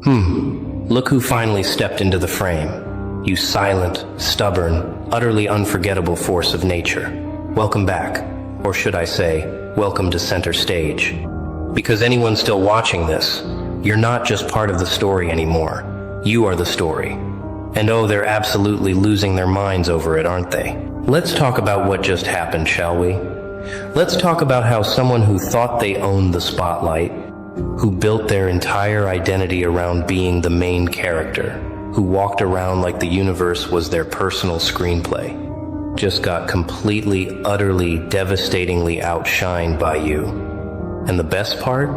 Look who finally stepped into the frame. You silent, stubborn, utterly unforgettable force of nature. Welcome back. Or should I say, welcome to center stage. Because anyone still watching this, you're not just part of the story anymore. You are the story. And oh, they're absolutely losing their minds over it, aren't they? Let's talk about what just happened, shall we? Let's talk about how someone who thought they owned the spotlight, who built their entire identity around being the main character, who walked around like the universe was their personal screenplay, just got completely, utterly, devastatingly outshined by you. And the best part?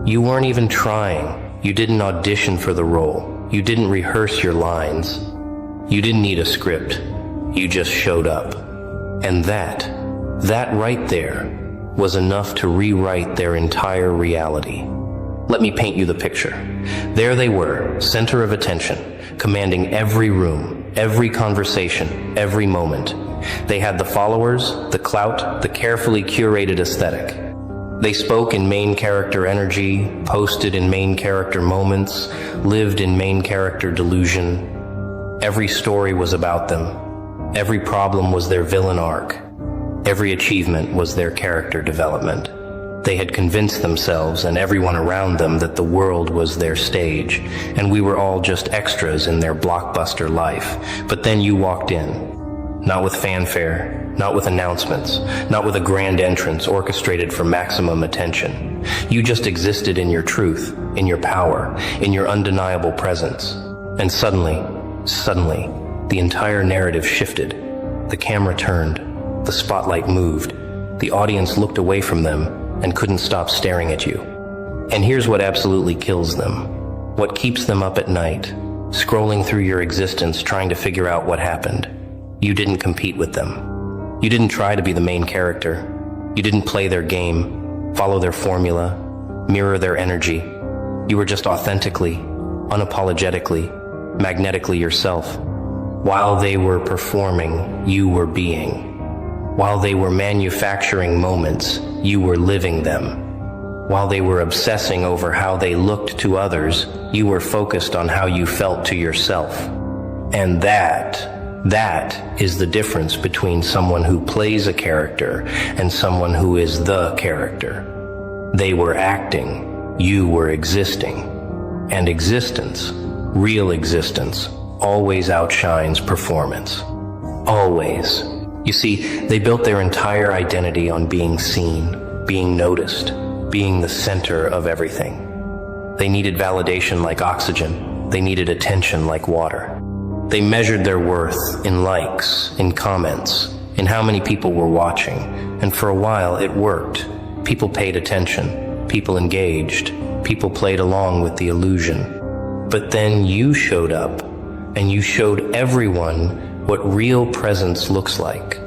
You weren't even trying. You didn't audition for the role. You didn't rehearse your lines. You didn't need a script. You just showed up. And that right there was enough to rewrite their entire reality. Let me paint you the picture. There they were, center of attention, commanding every room, every conversation, every moment. They had the followers, the clout, the carefully curated aesthetic. They spoke in main character energy, posted in main character moments, lived in main character delusion. Every story was about them. Every problem was their villain arc. Every achievement was their character development. They had convinced themselves and everyone around them that the world was their stage, and we were all just extras in their blockbuster life. But then you walked in. Not with fanfare, not with announcements, not with a grand entrance orchestrated for maximum attention. You just existed in your truth, in your power, in your undeniable presence. And suddenly, the entire narrative shifted. The camera turned. The spotlight moved. The audience looked away from them and couldn't stop staring at you. And here's what absolutely kills them. What keeps them up at night, scrolling through your existence trying to figure out what happened. You didn't compete with them. You didn't try to be the main character. You didn't play their game, follow their formula, mirror their energy. You were just authentically, unapologetically, magnetically yourself. While they were performing, you were being. While they were manufacturing moments, you were living them. While they were obsessing over how they looked to others, you were focused on how you felt to yourself. And that is the difference between someone who plays a character and someone who is the character. They were acting, you were existing. And existence, real existence, always outshines performance. Always. You see, they built their entire identity on being seen, being noticed, being the center of everything. They needed validation like oxygen. They needed attention like water. They measured their worth in likes, in comments, in how many people were watching. And for a while, it worked. People paid attention. People engaged. People played along with the illusion. But then you showed up, and you showed everyone what real presence looks like.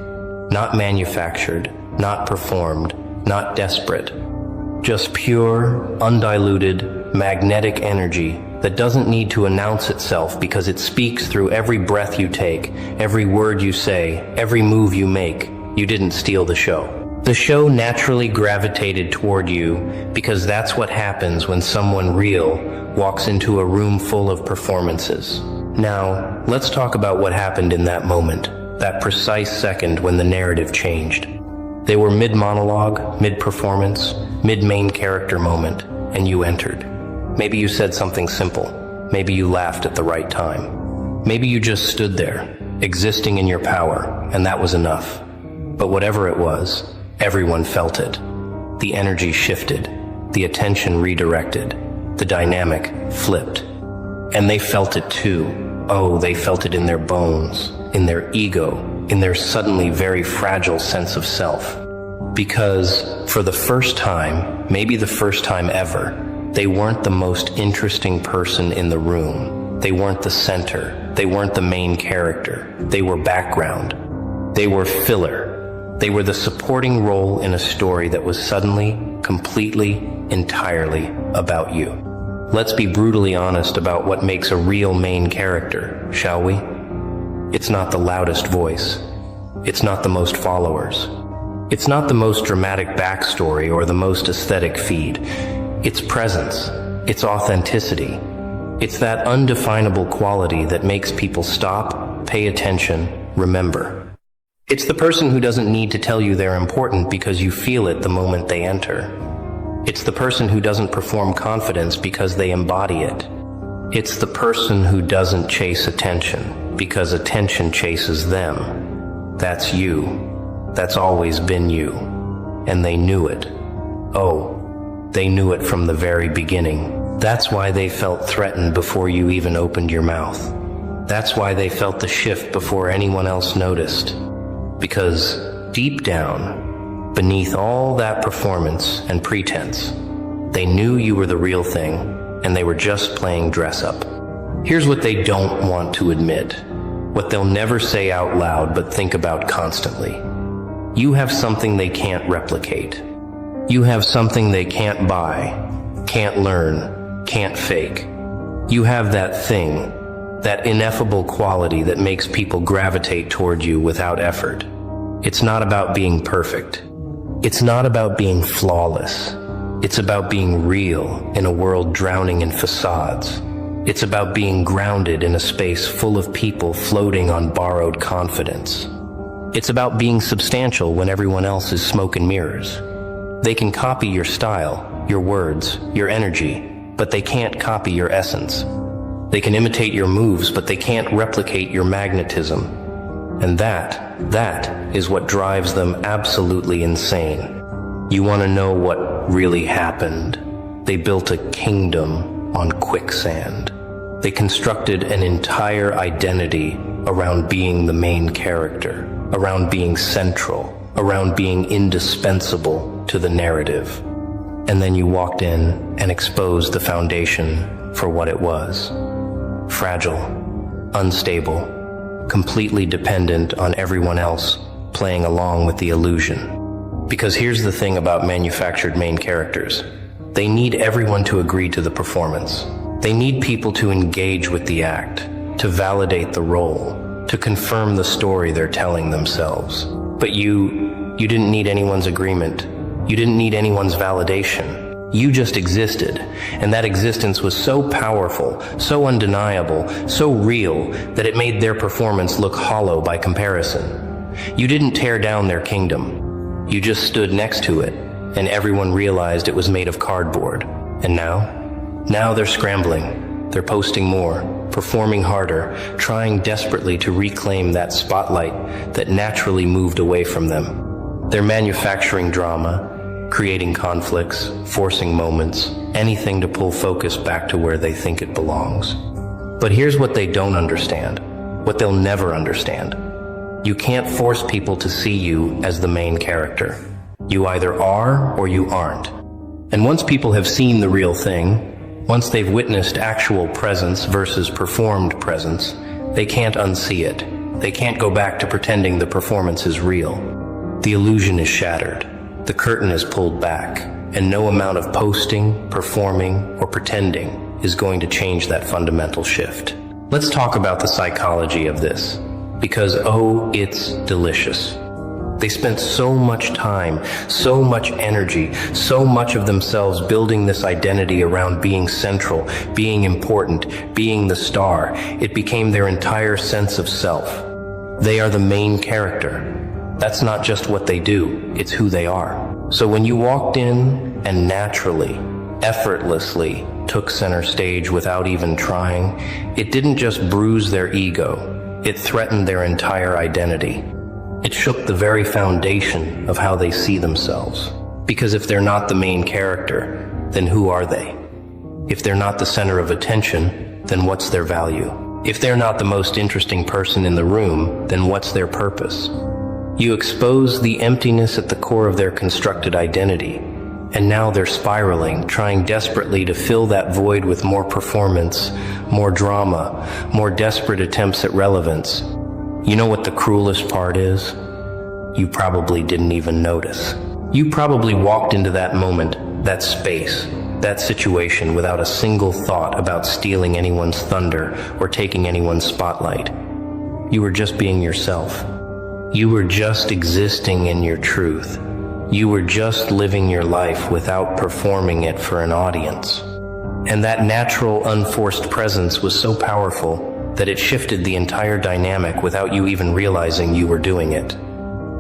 Not manufactured, not performed, not desperate. Just pure, undiluted, magnetic energy that doesn't need to announce itself because it speaks through every breath you take, every word you say, every move you make. You didn't steal the show. The show naturally gravitated toward you because that's what happens when someone real walks into a room full of performances. Now, let's talk about what happened in that moment, that precise second when the narrative changed. They were mid-monologue, mid-performance, mid-main character moment, and you entered. Maybe you said something simple. Maybe you laughed at the right time. Maybe you just stood there, existing in your power, and that was enough. But whatever it was, everyone felt it. The energy shifted, the attention redirected, the dynamic flipped. And they felt it too. Oh, they felt it in their bones, in their ego, in their suddenly very fragile sense of self. Because for the first time, maybe the first time ever, they weren't the most interesting person in the room. They weren't the center. They weren't the main character. They were background. They were filler. They were the supporting role in a story that was suddenly, completely, entirely about you. Let's be brutally honest about what makes a real main character, shall we? It's not the loudest voice. It's not the most followers. It's not the most dramatic backstory or the most aesthetic feed. It's presence. It's authenticity. It's that undefinable quality that makes people stop, pay attention, remember. It's the person who doesn't need to tell you they're important because you feel it the moment they enter. It's the person who doesn't perform confidence because they embody it. It's the person who doesn't chase attention because attention chases them. That's you. That's always been you. And they knew it. Oh, they knew it from the very beginning. That's why they felt threatened before you even opened your mouth. That's why they felt the shift before anyone else noticed. Because deep down, beneath all that performance and pretense, they knew you were the real thing, and they were just playing dress up. Here's what they don't want to admit, what they'll never say out loud but think about constantly. You have something they can't replicate. You have something they can't buy, can't learn, can't fake. You have that thing, that ineffable quality that makes people gravitate toward you without effort. It's not about being perfect. It's not about being flawless. It's about being real in a world drowning in facades. It's about being grounded in a space full of people floating on borrowed confidence. It's about being substantial when everyone else is smoke and mirrors. They can copy your style, your words, your energy, but they can't copy your essence. They can imitate your moves, but they can't replicate your magnetism. And that is what drives them absolutely insane. You want to know what really happened? They built a kingdom on quicksand. They constructed an entire identity around being the main character, around being central, around being indispensable to the narrative. And then you walked in and exposed the foundation for what it was. Fragile, unstable, completely dependent on everyone else playing along with the illusion. Because here's the thing about manufactured main characters. They need everyone to agree to the performance. They need people to engage with the act, to validate the role, to confirm the story they're telling themselves. But you didn't need anyone's agreement. You didn't need anyone's validation. You just existed, and that existence was so powerful, so undeniable, so real, that it made their performance look hollow by comparison. You didn't tear down their kingdom. You just stood next to it, and everyone realized it was made of cardboard. And now they're scrambling. They're posting more, performing harder, trying desperately to reclaim that spotlight that naturally moved away from them. They're manufacturing drama, creating conflicts, forcing moments, anything to pull focus back to where they think it belongs. But here's what they don't understand, what they'll never understand. You can't force people to see you as the main character. You either are or you aren't. And once people have seen the real thing, once they've witnessed actual presence versus performed presence, they can't unsee it. They can't go back to pretending the performance is real. The illusion is shattered. The curtain is pulled back, and no amount of posting, performing, or pretending is going to change that fundamental shift. Let's talk about the psychology of this, because oh, it's delicious. They spent so much time, so much energy, so much of themselves building this identity around being central, being important, being the star. It became their entire sense of self. They are the main character. That's not just what they do, it's who they are. So when you walked in and naturally, effortlessly took center stage without even trying, it didn't just bruise their ego, it threatened their entire identity. It shook the very foundation of how they see themselves. Because if they're not the main character, then who are they? If they're not the center of attention, then what's their value? If they're not the most interesting person in the room, then what's their purpose? You expose the emptiness at the core of their constructed identity, and now they're spiraling, trying desperately to fill that void with more performance, more drama, more desperate attempts at relevance. You know what the cruelest part is? You probably didn't even notice. You probably walked into that moment, that space, that situation without a single thought about stealing anyone's thunder or taking anyone's spotlight. You were just being yourself. You were just existing in your truth. You were just living your life without performing it for an audience. And that natural, unforced presence was so powerful that it shifted the entire dynamic without you even realizing you were doing it.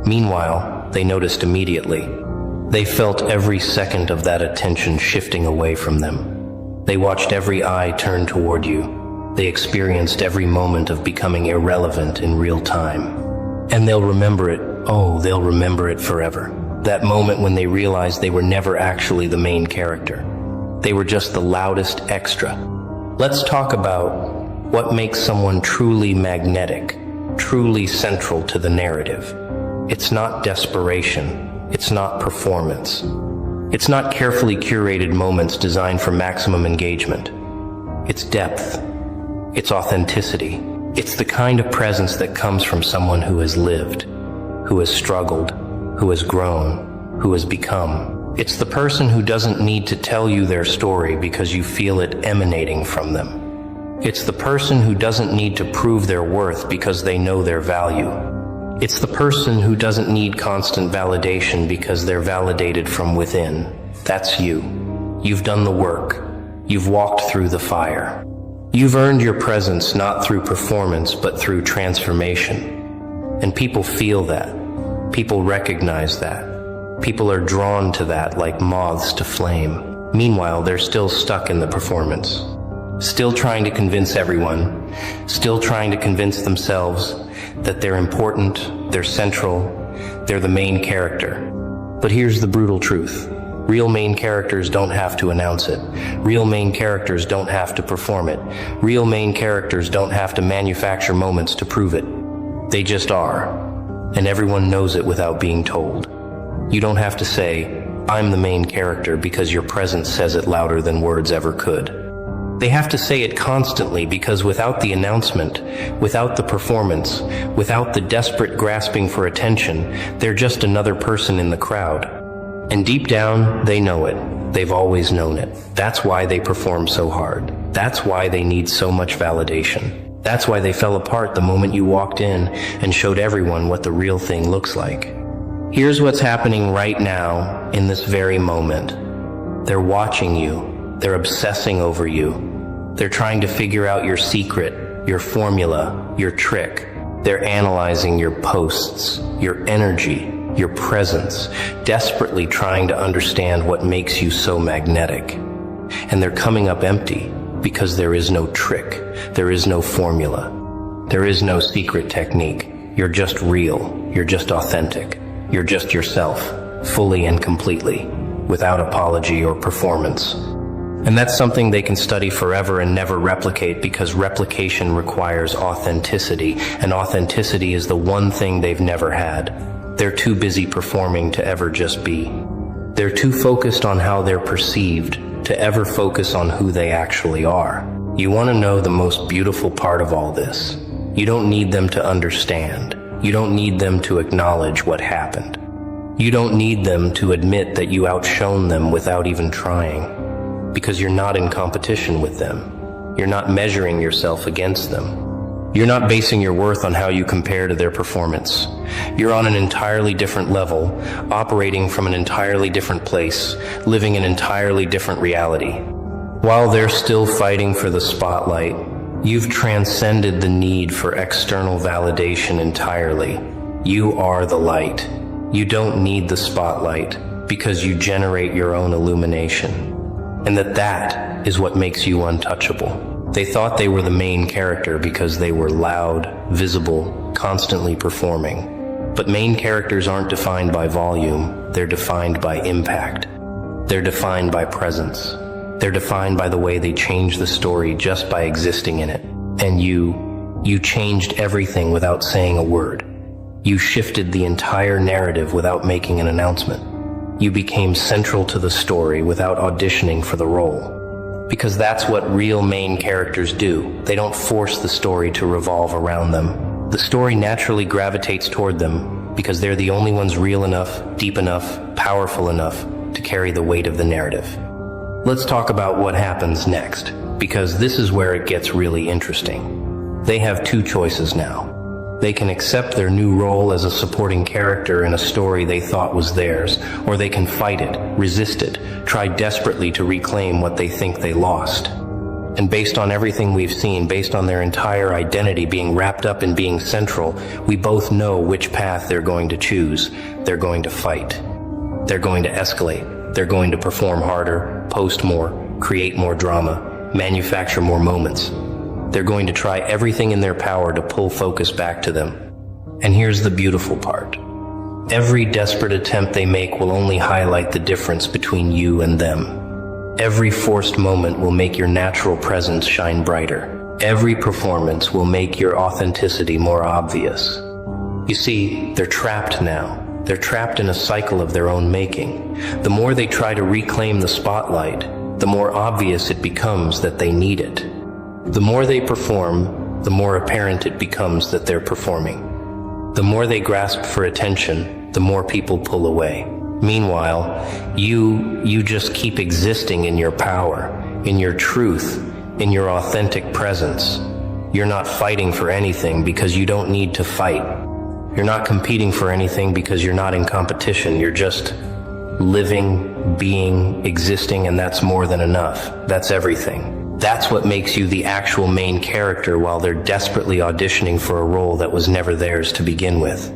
Meanwhile, they noticed immediately. They felt every second of that attention shifting away from them. They watched every eye turn toward you. They experienced every moment of becoming irrelevant in real time. And they'll remember it, they'll remember it forever. That moment when they realized they were never actually the main character. They were just the loudest extra. Let's talk about what makes someone truly magnetic, truly central to the narrative. It's not desperation. It's not performance. It's not carefully curated moments designed for maximum engagement. It's depth. It's authenticity. It's the kind of presence that comes from someone who has lived, who has struggled, who has grown, who has become. It's the person who doesn't need to tell you their story because you feel it emanating from them. It's the person who doesn't need to prove their worth because they know their value. It's the person who doesn't need constant validation because they're validated from within. That's you. You've done the work. You've walked through the fire. You've earned your presence not through performance but through transformation. And people feel that. People recognize that. People are drawn to that like moths to flame. Meanwhile, they're still stuck in the performance. Still trying to convince everyone. Still trying to convince themselves that they're important, they're central, they're the main character. But here's the brutal truth. Real main characters don't have to announce it. Real main characters don't have to perform it. Real main characters don't have to manufacture moments to prove it. They just are. And everyone knows it without being told. You don't have to say, I'm the main character, because your presence says it louder than words ever could. They have to say it constantly because without the announcement, without the performance, without the desperate grasping for attention, they're just another person in the crowd. And deep down, they know it. They've always known it. That's why they perform so hard. That's why they need so much validation. That's why they fell apart the moment you walked in and showed everyone what the real thing looks like. Here's what's happening right now in this very moment. They're watching you. They're obsessing over you. They're trying to figure out your secret, your formula, your trick. They're analyzing your posts, your energy, your presence, desperately trying to understand what makes you so magnetic. And they're coming up empty because there is no trick, there is no formula, there is no secret technique. You're just real, you're just authentic, you're just yourself, fully and completely, without apology or performance. And that's something they can study forever and never replicate, because replication requires authenticity, and authenticity is the one thing they've never had. They're too busy performing to ever just be. They're too focused on how they're perceived to ever focus on who they actually are. You want to know the most beautiful part of all this? You don't need them to understand. You don't need them to acknowledge what happened. You don't need them to admit that you outshone them without even trying. Because you're not in competition with them. You're not measuring yourself against them. You're not basing your worth on how you compare to their performance. You're on an entirely different level, operating from an entirely different place, living an entirely different reality. While they're still fighting for the spotlight, you've transcended the need for external validation entirely. You are the light. You don't need the spotlight because you generate your own illumination. And that is what makes you untouchable. They thought they were the main character because they were loud, visible, constantly performing. But main characters aren't defined by volume, they're defined by impact. They're defined by presence. They're defined by the way they change the story just by existing in it. And you changed everything without saying a word. You shifted the entire narrative without making an announcement. You became central to the story without auditioning for the role. Because that's what real main characters do. They don't force the story to revolve around them. The story naturally gravitates toward them because they're the only ones real enough, deep enough, powerful enough to carry the weight of the narrative. Let's talk about what happens next, because this is where it gets really interesting. They have two choices now. They can accept their new role as a supporting character in a story they thought was theirs, or they can fight it, resist it, try desperately to reclaim what they think they lost. And based on everything we've seen, based on their entire identity being wrapped up in being central, we both know which path they're going to choose. They're going to fight. They're going to escalate. They're going to perform harder, post more, create more drama, manufacture more moments. They're going to try everything in their power to pull focus back to them. And here's the beautiful part. Every desperate attempt they make will only highlight the difference between you and them. Every forced moment will make your natural presence shine brighter. Every performance will make your authenticity more obvious. You see, they're trapped now. They're trapped in a cycle of their own making. The more they try to reclaim the spotlight, the more obvious it becomes that they need it. The more they perform, the more apparent it becomes that they're performing. The more they grasp for attention, the more people pull away. Meanwhile, you just keep existing in your power, in your truth, in your authentic presence. You're not fighting for anything because you don't need to fight. You're not competing for anything because you're not in competition. You're just living, being, existing, and that's more than enough. That's everything. That's what makes you the actual main character while they're desperately auditioning for a role that was never theirs to begin with.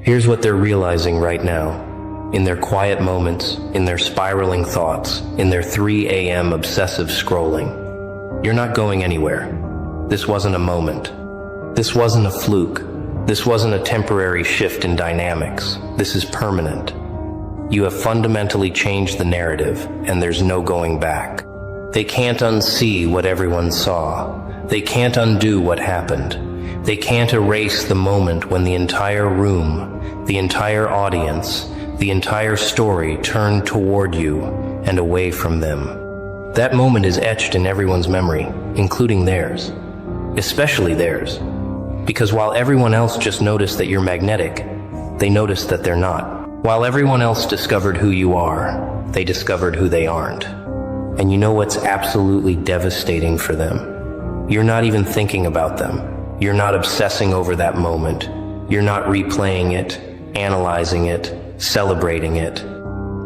Here's what they're realizing right now. In their quiet moments, in their spiraling thoughts, in their 3 a.m. obsessive scrolling. You're not going anywhere. This wasn't a moment. This wasn't a fluke. This wasn't a temporary shift in dynamics. This is permanent. You have fundamentally changed the narrative, and there's no going back. They can't unsee what everyone saw. They can't undo what happened. They can't erase the moment when the entire room, the entire audience, the entire story turned toward you and away from them. That moment is etched in everyone's memory, including theirs. Especially theirs. Because while everyone else just noticed that you're magnetic, they noticed that they're not. While everyone else discovered who you are, they discovered who they aren't. And you know what's absolutely devastating for them? You're not even thinking about them. You're not obsessing over that moment. You're not replaying it, analyzing it, celebrating it.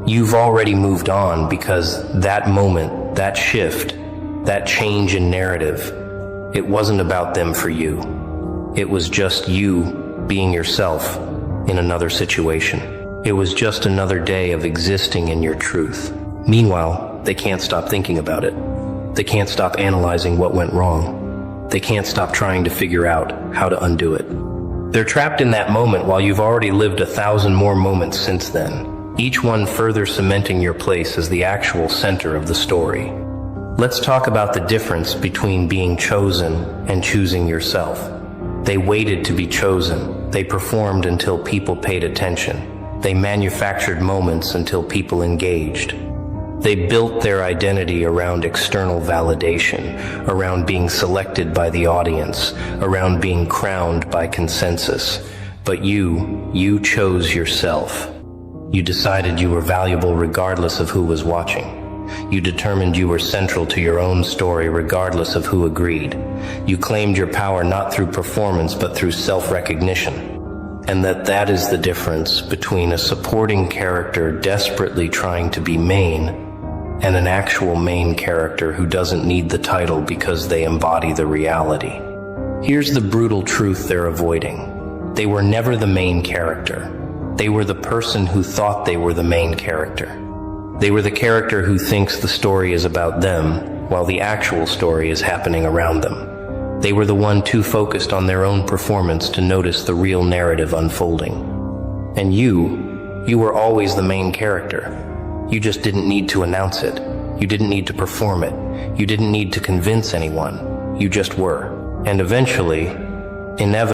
You've already moved on because that moment, that shift, that change in narrative, it wasn't about them for you. It was just you being yourself in another situation. It was just another day of existing in your truth. Meanwhile, they can't stop thinking about it. They can't stop analyzing what went wrong. They can't stop trying to figure out how to undo it. They're trapped in that moment while you've already lived 1,000 more moments since then, each one further cementing your place as the actual center of the story. Let's talk about the difference between being chosen and choosing yourself. They waited to be chosen. They performed until people paid attention. They manufactured moments until people engaged. They built their identity around external validation, around being selected by the audience, around being crowned by consensus. But you chose yourself. You decided you were valuable regardless of who was watching. You determined you were central to your own story regardless of who agreed. You claimed your power not through performance but through self-recognition. And that is the difference between a supporting character desperately trying to be main and an actual main character who doesn't need the title because they embody the reality. Here's the brutal truth they're avoiding. They were never the main character. They were the person who thought they were the main character. They were the character who thinks the story is about them while the actual story is happening around them. They were the one too focused on their own performance to notice the real narrative unfolding. And you were always the main character. You just didn't need to announce it. You didn't need to perform it. You didn't need to convince anyone. You just were. And eventually, inevitably,